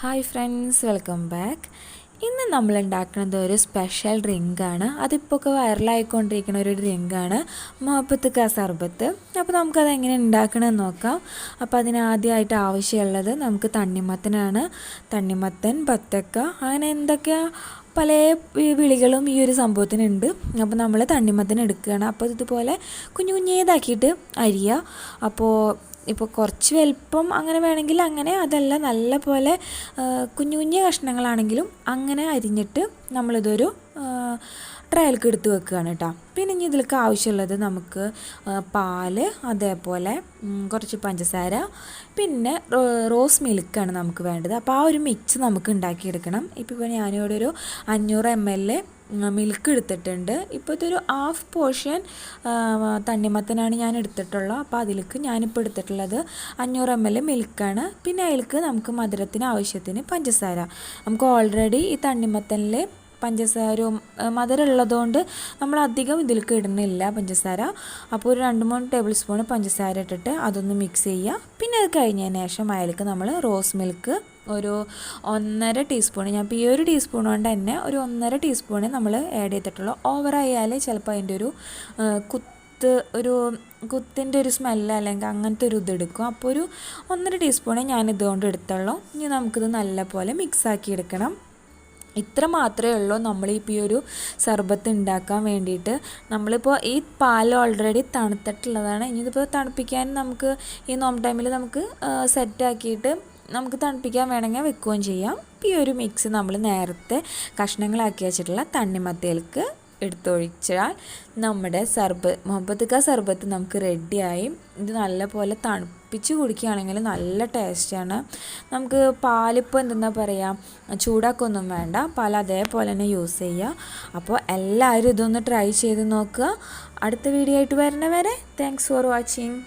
Hi friends, welcome back. ഇന്ന് നമ്മൾ ഉണ്ടാക്കുന്നത് ഒരു സ്പെഷ്യൽ ഡ്രിങ്കാണ്. അതിപ്പോൾ ഒക്കെ വൈറലായിക്കൊണ്ടിരിക്കുന്ന ഒരു ഡ്രിങ്കാണ് മോഹബത്ത് സർബത്ത്. അപ്പോൾ നമുക്കത് എങ്ങനെ ഉണ്ടാക്കണമെന്ന് നോക്കാം. അപ്പോൾ അതിനാദ്യമായിട്ട് ആവശ്യമുള്ളത് നമുക്ക് തണ്ണിമത്തനാണ്. തണ്ണിമത്തൻ, ബത്തക്ക, അങ്ങനെ എന്തൊക്കെയാ പല വിളികളും ഈ ഒരു സംഭവത്തിനുണ്ട്. അപ്പോൾ നമ്മൾ തണ്ണിമത്തൻ എടുക്കുകയാണ്. അപ്പോൾ ഇതുപോലെ കുഞ്ഞു കുഞ്ഞേതാക്കിയിട്ട് അരിയുക. ഇപ്പോൾ കുറച്ച് വലിപ്പം അങ്ങനെ വേണമെങ്കിൽ അങ്ങനെ, അതല്ല നല്ല പോലെ കുഞ്ഞു കുഞ്ഞു കഷ്ണങ്ങളാണെങ്കിലും അങ്ങനെ അരിഞ്ഞിട്ട് നമ്മളിതൊരു ട്രയൽക്ക് എടുത്ത് വെക്കുകയാണ് കേട്ടോ. പിന്നെ ഇനി ഇതിലേക്ക് ആവശ്യമുള്ളത് നമുക്ക് പാല്, അതേപോലെ കുറച്ച് പഞ്ചസാര, പിന്നെ റോസ് മിൽക്കാണ് നമുക്ക് വേണ്ടത്. അപ്പോൾ ആ ഒരു മിക്സ് നമുക്ക് ഉണ്ടാക്കിയെടുക്കണം. ഇപ്പോൾ ഞാനിവിടെ ഒരു 500 ml മിൽക്ക് എടുത്തിട്ടുണ്ട്. ഇപ്പോൾ ഇതൊരു ഹാഫ് പോർഷൻ തണ്ണിമത്തനാണ് ഞാൻ എടുത്തിട്ടുള്ളത്. അപ്പോൾ അതിലേക്ക് ഞാനിപ്പോൾ എടുത്തിട്ടുള്ളത് 500 ml മിൽക്കാണ്. പിന്നെ അതിലേക്ക് നമുക്ക് മധുരത്തിന് ആവശ്യത്തിന് പഞ്ചസാര. നമുക്ക് ഓൾറെഡി ഈ തണ്ണിമത്തനിൽ പഞ്ചസാര മധുരം ഉള്ളതുകൊണ്ട് നമ്മൾ അധികം ഇതിലേക്ക് ഇടുന്നില്ല പഞ്ചസാര. അപ്പോൾ ഒരു 2-3 ടേബിൾ സ്പൂൺ പഞ്ചസാര ഇട്ടിട്ട് അതൊന്ന് മിക്സ് ചെയ്യുക. പിന്നെ അത് കഴിഞ്ഞതിന് ശേഷം അതിലേക്ക് നമ്മൾ റോസ് മിൽക്ക് ഒരു 1.5 ടീസ്പൂൺ, ഞാൻ ഇപ്പോൾ ഈ ഒരു ടീസ്പൂൺ കൊണ്ട് തന്നെ ഒരു 1.5 ടീസ്പൂൺ നമ്മൾ ആഡ് ചെയ്തിട്ടുള്ളൂ. ഓവറായാൽ ചിലപ്പോൾ അതിൻ്റെ ഒരു കുത്തിൻ്റെ ഒരു സ്മെല്ല് അല്ലെങ്കിൽ അങ്ങനത്തെ ഒരു ഇതെടുക്കും. അപ്പോൾ ഒരു 1.5 ടീസ്പൂണേ ഞാൻ ഇതുകൊണ്ട് എടുത്തുള്ളൂ. ഇനി നമുക്കിത് നല്ലപോലെ മിക്സാക്കി എടുക്കണം. ഇത്ര മാത്രമേ ഉള്ളൂ നമ്മളിപ്പോൾ ഈ ഒരു സർബത്ത് ഉണ്ടാക്കാൻ വേണ്ടിയിട്ട്. നമ്മളിപ്പോൾ ഈ പാൽ ഓൾറെഡി തണുത്തിട്ടുള്ളതാണ്. ഇനി ഇതിപ്പോൾ തണുപ്പിക്കാൻ നമുക്ക് ഈ നോമ്പ് ടൈമിൽ നമുക്ക് സെറ്റാക്കിയിട്ട് നമുക്ക് തണുപ്പിക്കാൻ വേണമെങ്കിൽ വെക്കുകയും ചെയ്യാം. ഈ ഒരു മിക്സ് നമ്മൾ നേരത്തെ കഷ്ണങ്ങളാക്കി വെച്ചിട്ടുള്ള തണ്ണിമത്തയിലേക്ക് എടുത്തൊഴിച്ചാൽ നമ്മുടെ മോഹബത്ത് സർബത്ത് നമുക്ക് റെഡിയായി. ഇത് നല്ലപോലെ തണുപ്പിച്ച് കുടിക്കുകയാണെങ്കിൽ നല്ല ടേസ്റ്റാണ്. നമുക്ക് പാലിപ്പോൾ എന്തെന്നാ പറയുക, ചൂടാക്കൊന്നും വേണ്ട, പാൽ അതേപോലെ തന്നെ യൂസ് ചെയ്യുക. അപ്പോൾ എല്ലാവരും ഇതൊന്ന് ട്രൈ ചെയ്ത് നോക്കുക. അടുത്ത വീഡിയോ ആയിട്ട് വരുന്നവരെ താങ്ക്സ് ഫോർ വാച്ചിങ്.